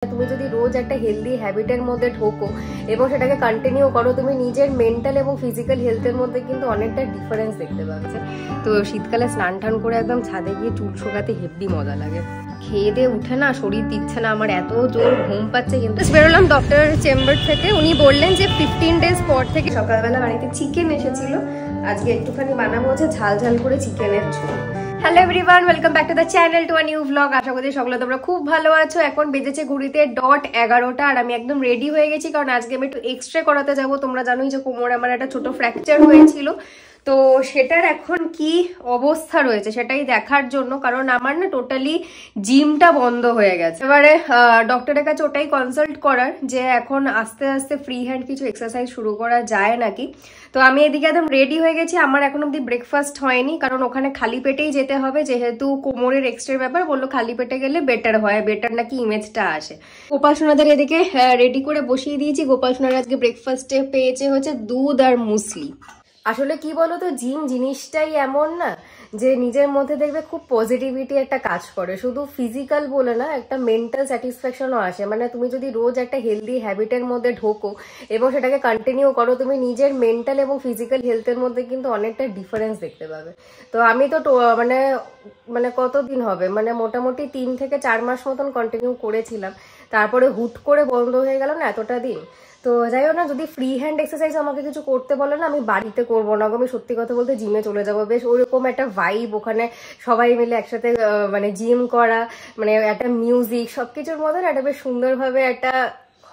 তুমি যদি রোজ একটা হেলদি হ্যাবিটের মধ্যে ঢোকো এবং সেটাকে কন্টিনিউ করো, তুমি নিজের মেন্টাল এবং ফিজিক্যাল হেলথের মধ্যে কিন্তু অনেকটা ডিফারেন্স দেখতে পাচ্ছে। তো শীতকালে স্নান টান করে একদম ছাদে গিয়ে চুল শোকাতে হেব্বি মজা লাগে। খেয়ে দিয়ে উঠে না শরীর দিচ্ছে না, আমার এত জোর ঘুম পাচ্ছে। কিন্তু বেরোলাম ডক্টর চেম্বার থেকে, উনি বললেন যে 15 ডেজ পর থেকে। সকালবেলা বাড়িতে চিকেন এসেছিল, আজকে একটুখানি বানাবো হচ্ছে ঝাল ঝাল করে চিকেনের ঝোল। Hello everyone, welcome back to the channel, to a new blog. আশা করি সকলে তোমরা খুব ভালো আছো। এখন বেজেছে ঘড়িতে .11টা আর আমি একদম রেডি হয়ে গেছি, কারণ আজকে আমি একটু এক্সরে করাতে যাবো। তোমরা জানোই যে কোমরে আমার একটা ছোট ফ্র্যাকচার হয়েছিল, তো সেটার এখন কি অবস্থা রয়েছে সেটাই দেখার জন্য, কারণ আমার না টোটালি জিমটা বন্ধ হয়ে গেছে। এবারে ডক্টরের কাছে ওটাই কনসাল্ট করার যে এখন আস্তে আস্তে ফ্রি হ্যান্ড কিছু এক্সারসাইজ শুরু করা যায় নাকি। তো আমি এদিকে একদম রেডি হয়ে গেছি। আমার এখন অব্দি ব্রেকফাস্ট হয়নি, কারণ ওখানে খালি পেটেই যেতে হবে, যেহেতু কোমরের এক্সরের ব্যাপার। বললো খালি পেটে গেলে বেটার হয়, বেটার নাকি ইমেজটা আসে। গোপাল সোনাদের এদিকে রেডি করে বসিয়ে দিয়েছি। গোপাল সোনার আজকে ব্রেকফাস্টে পেয়েছে হচ্ছে দুধ আর মুসলি। আসলে কি বলতো, জিম জিনিসটাই এমন না যে নিজের মধ্যে দেখবে খুব পজিটিভিটি একটা কাজ করে, শুধু ফিজিক্যাল বলে না, একটা মেন্টাল স্যাটিসফ্যাকশনও আসে। মানে তুমি যদি রোজ একটা হেলদি হ্যাবিটের মধ্যে ঢোকো এবং সেটাকে কন্টিনিউ করো, তুমি নিজের মেন্টাল এবং ফিজিক্যাল হেলথের মধ্যে কিন্তু অনেকটা ডিফারেন্স দেখতে পাবে। তো আমি তো মানে কতদিন হবে, মানে মোটামুটি 3 থেকে 4 মাস মতন কন্টিনিউ করেছিলাম, তারপরে হুট করে বন্ধ হয়ে গেল না এতটা দিন। তো যাই হোক না, যদি ফ্রি হ্যান্ড এক্সারসাইজ আমাকে কিছু করতে বলে না, আমি বাড়িতে করবো না, আমি সত্যি কথা বলতে জিমে চলে যাবো। বেশ ওরকম একটা ভাইব, ওখানে সবাই মিলে একসাথে মানে জিম করা, মানে একটা মিউজিক সবকিছুর মধ্যে একটা বেশ সুন্দরভাবে একটা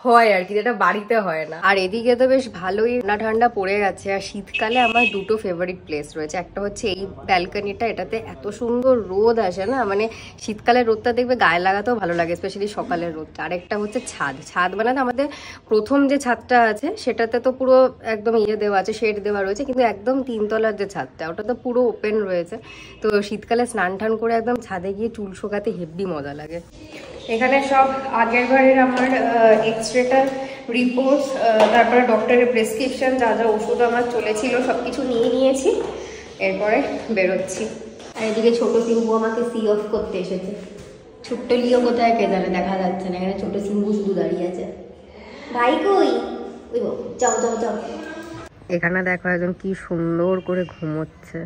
হয় আর কি, যেটা বাড়িতে হয় না। আর এদিকে তো বেশ ভালোই ঠান্ডা পড়ে গেছে। আর শীতকালে আমার দুটো ফেভারিট প্লেস রয়েছে। একটা হচ্ছে এই ব্যালকনিটা, এটাতে এত সুন্দর রোদ আসে না, মানে শীতকালের রোদটা দেখবে গায়ে লাগাতেও ভালো লাগে, স্পেশালি সকালের রোদটা। আর একটা হচ্ছে ছাদ মানে আমাদের প্রথম যে ছাদটা আছে সেটাতে তো পুরো একদম দেওয়া আছে, শেড দেওয়া রয়েছে, কিন্তু একদম 3 তলার যে ছাদটা ওটা তো পুরো ওপেন রয়েছে। তো শীতকালে স্নান টান করে একদম ছাদে গিয়ে চুল শোকাতে হেব্বি মজা লাগে। এখানে সব আগের বারের আমার এক্সরেটার রিপোর্টস, তারপরে ডক্টরের প্রেসক্রিপশন, যা যা ওষুধ আমার চলেছিল সবকিছু নিয়ে নিয়েছি, এরপরে বেরোচ্ছি। আর এদিকে ছোট সিম্বু আমাকে সি অফ করতে এসেছে। ছোট্ট লিও কোথায় কে জানে, দেখা যাচ্ছে না। এখানে ছোট সিম্বু শুধু দাঁড়িয়ে আছে। ভাই কই? ওই যাও যাও যাও। এখানে দেখো একজন কি সুন্দর করে ঘুমোচ্ছে,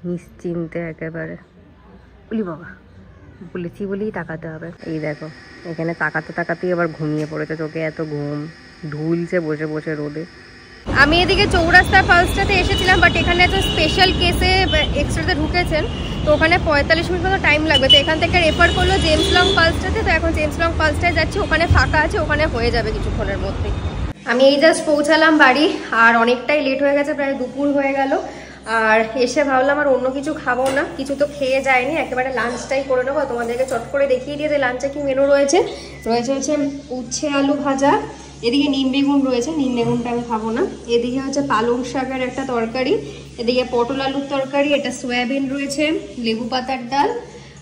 নিশ্চিন্তে একেবারে। বলি বাবা, বলেছি বলেই তাকাতে হবে। এই দেখো এখানে তাকাতে তাকাতেই আবার ঘুমিয়ে পড়েছে, চোখে এত ঘুম, ঢুলছে বসে বসে রোদে। আমি এদিকে চৌরাস্তার ফার্স্টটাতে এসেছিলাম, বাট এখানে একটা স্পেশাল কেসে এক্সট্রাতে ঢুকেছেন, তো ওখানে 45 মিনিট মতো টাইম লাগবে। তো এখান থেকে রেফার করলো জেমস লং ফার্স্টটাতে। তো এখন জেমস লং ফার্স্টটায় যাচ্ছি, ওখানে ফাঁকা আছে, ওখানে হয়ে যাবে কিছুক্ষণের মধ্যে। আমি এই জাস্ট পৌঁছালাম বাড়ি, আর অনেকটাই লেট হয়ে গেছে, প্রায় দুপুর হয়ে গেল। আর এসে ভাবলাম আর অন্য কিছু খাবো না, কিছু তো খেয়ে যায়নি, একেবারে লাঞ্চটাই করে নেবো। তোমাদেরকে চট করে দেখিয়ে দিয়ে যে লাঞ্চে কি মেনু রয়েছে। হচ্ছে উচ্ছে আলু ভাজা, এদিকে নিম বেগুন রয়েছে, নিম বেগুনটা আমি খাবো না। এদিকে হচ্ছে পালং শাকের একটা তরকারি, এদিকে পটল আলুর তরকারি, এটা সয়াবিন রয়েছে, লেবু পাতার ডাল,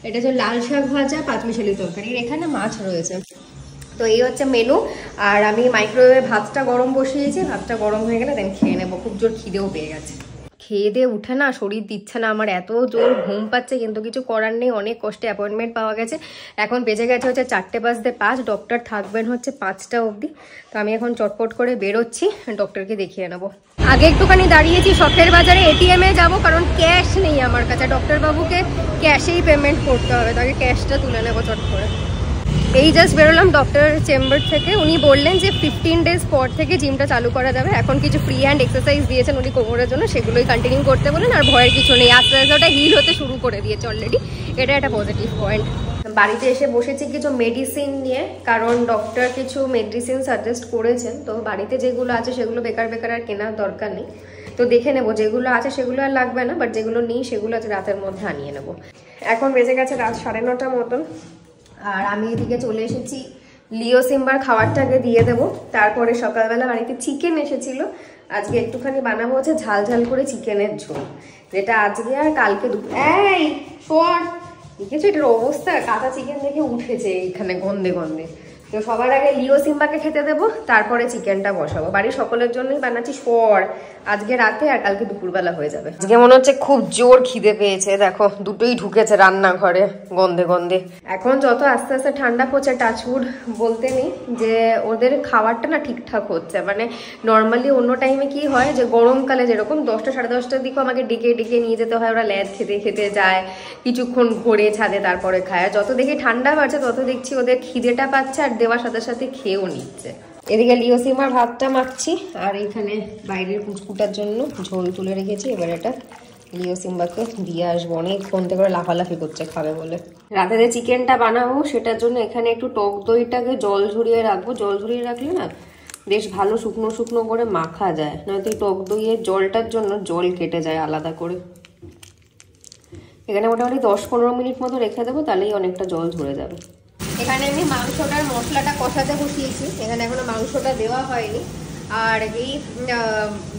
এটা হচ্ছে লাল শাক ভাজা, পাঁচমিশালি তরকারি, এখানে মাছ রয়েছে। তো এই হচ্ছে মেনু। আর আমি মাইক্রোওয়েভে ভাতটা গরম বসিয়েছি, ভাতটা গরম হয়ে গেলে দেন খেয়ে নেবো। খুব জোর খিদেও পেয়ে গেছে। খেয়ে দিয়ে উঠে না শরীর দিচ্ছে না, আমার এত জোর ঘুম পাচ্ছে, কিন্তু কিছু করার নেই। অনেক কষ্টে অ্যাপয়েন্টমেন্ট পাওয়া গেছে। এখন বেজে গেছে হচ্ছে 4:05, ডক্টর থাকবেন হচ্ছে 5টা অবধি। তো আমি এখন চটপট করে বেরোচ্ছি, ডক্টরকে দেখিয়ে নেবো। আগে একটুখানি দাঁড়িয়েছি শখের বাজারে, এটিএমে যাবো, কারণ ক্যাশ নেই আমার কাছে। ডক্টরবাবুকে ক্যাশেই পেমেন্ট করতে হবে, তাকে ক্যাশটা তুলে নেবো চট করে। এই জাস্ট বেরোলাম ডক্টর চেম্বার থেকে, উনি বললেন যে 15 ডেজ পর থেকে জিমটা চালু করা যাবে। এখন কিছু ফ্রি হ্যান্ড এক্সারসাইজ দিয়েছেন উনি কোমরের জন্য, সেগুলোই কন্টিনিউ করতে বলেন। আর ভয়ের কিছু নেই, আস্তে আস্তে ওটা হিল হতে শুরু করে দিয়েছে অলরেডি, এটা একটা পজিটিভ পয়েন্ট। বাড়িতে এসে বসেছি কিছু মেডিসিন নিয়ে, কারণ ডক্টর কিছু মেডিসিন সাজেস্ট করেছেন। তো বাড়িতে যেগুলো আছে সেগুলো বেকার আর কেনার দরকার নেই। তো দেখে নেবো, যেগুলো আছে সেগুলো আর লাগবে না, বাট যেগুলো নেই সেগুলো আছে রাতের মধ্যে আনিয়ে নেবো। এখন বেজে গেছে রাত 9:30 মতন, আর আমি এদিকে চলে এসেছি লিও সিম্বার খাবারটাকে দিয়ে দেবো। তারপরে সকালবেলা বাড়িতে চিকেন এসেছিল, আজকে একটুখানি বানাবো হচ্ছে ঝাল ঝাল করে চিকেনের ঝোল, যেটা আজকে আর কালকে এই দেখেছো এটার অবস্থা, কাঁচা চিকেন দেখে উঠেছে এইখানে গন্ধে গন্ধে। তো সবার আগে লিও সিম্বাকে খেতে দেবো, তারপরে চিকেনটা বসাবো। বাড়ির সকলের জন্যই বানাচ্ছি সর, আজকে রাতে আর কালকে দুপুরবেলা হয়ে যাবে। আজকে মনে হচ্ছে খুব জোর খিদে পেয়েছে, দেখো দুটোই ঢুকেছে রান্নাঘরে গন্ধে গন্ধে। এখন যত আস্তে আস্তে ঠান্ডা পড়ছে, টাচউড বলতে নেই যে ওদের খাবারটা না ঠিকঠাক হচ্ছে। মানে নর্মালি অন্য টাইমে কি হয় যে গরমকালে যেরকম 10টা সাড়ে 10টার দিকেও আমাকে ডেকে ডেকে নিয়ে যেতে হয়, ওরা ল্যাদ খেতে খেতে যায়, কিছুক্ষণ ঘোরে ছাদে তারপরে খায়। আর যত দেখি ঠান্ডা বাড়ছে তত দেখছি ওদের খিদেটা পাচ্ছে আর দেওয়ার সাথে সাথে খেয়েও নিচ্ছে। এদিকে লিও সিমার ভাতটা মাখছি, আর এখানে বাইরের কুচকুটার জন্য ঝোল তুলে রেখেছি। এবার এটা লিও সিম্বাকে দিয়ে আসবো, অনেকক্ষণ থেকে লাফালাফি করছে খাবে বলে। রাতে যে চিকেনটা বানাবো সেটার জন্য এখানে একটু টক দইটাকে জল ঝরিয়ে রাখবো। জল ঝরিয়ে রাখলে না বেশ ভালো শুকনো শুকনো করে মাখা যায়, নয়তো এই টক দইয়ের জলটার জন্য জল কেটে যায় আলাদা করে। এখানে মোটামুটি 10-15 মিনিট মতো রেখে দেবো, তাহলেই অনেকটা জল ঝরে যাবে। এখানে আমি মাংসটার মশলাটা কষাতে বসিয়েছি, এখানে এখনো মাংসটা দেওয়া হয়নি। আর এই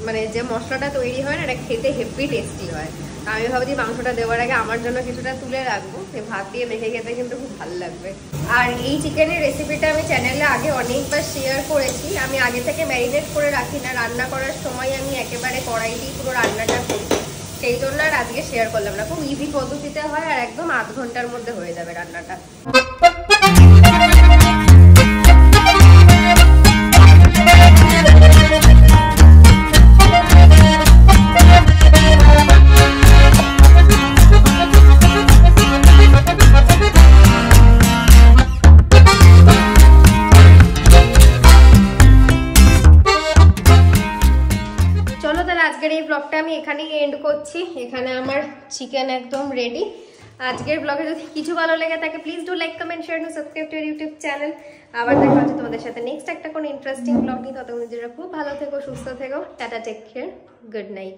মানে যে মশলাটা তৈরি হয় না, এটা খেতে হেভি টেস্টি হয়। আমি ভাবছি মাংসটা দেওয়ার আগে আমার জন্য কিছুটা তুলে রাখবো, ভাত দিয়ে মেখে খেতে কিন্তু খুব ভালো লাগবে। আর এই চিকেনের রেসিপিটা আমি চ্যানেলে আগে অনেকবার শেয়ার করেছি। আমি আগে থেকে ম্যারিনেট করে রাখি না, রান্না করার সময় আমি একেবারে কড়াইতেই পুরো রান্নাটা করি, সেই জন্য আর আজকে শেয়ার করলাম না। খুব ইজি পদ্ধতিতে হয় আর একদম আধ ঘন্টার মধ্যে হয়ে যাবে রান্নাটা। আজকের এই ব্লগটা আমি এখানেই এন্ড করছি। এখানে আমার চিকেন একদম রেডি। আজকের ব্লগে যদি কিছু ভালো লেগে থাকে please do like, comment, share and subscribe to YouTube channel. আবার দেখা হচ্ছে তোমাদের সাথে নেক্সট একটা কোনো ইন্টারেস্টিং ব্লগ নিয়ে। ততক্ষণ নিজেরা খুব ভালো থেকো, সুস্থ থেকো। Tata, take care, good night.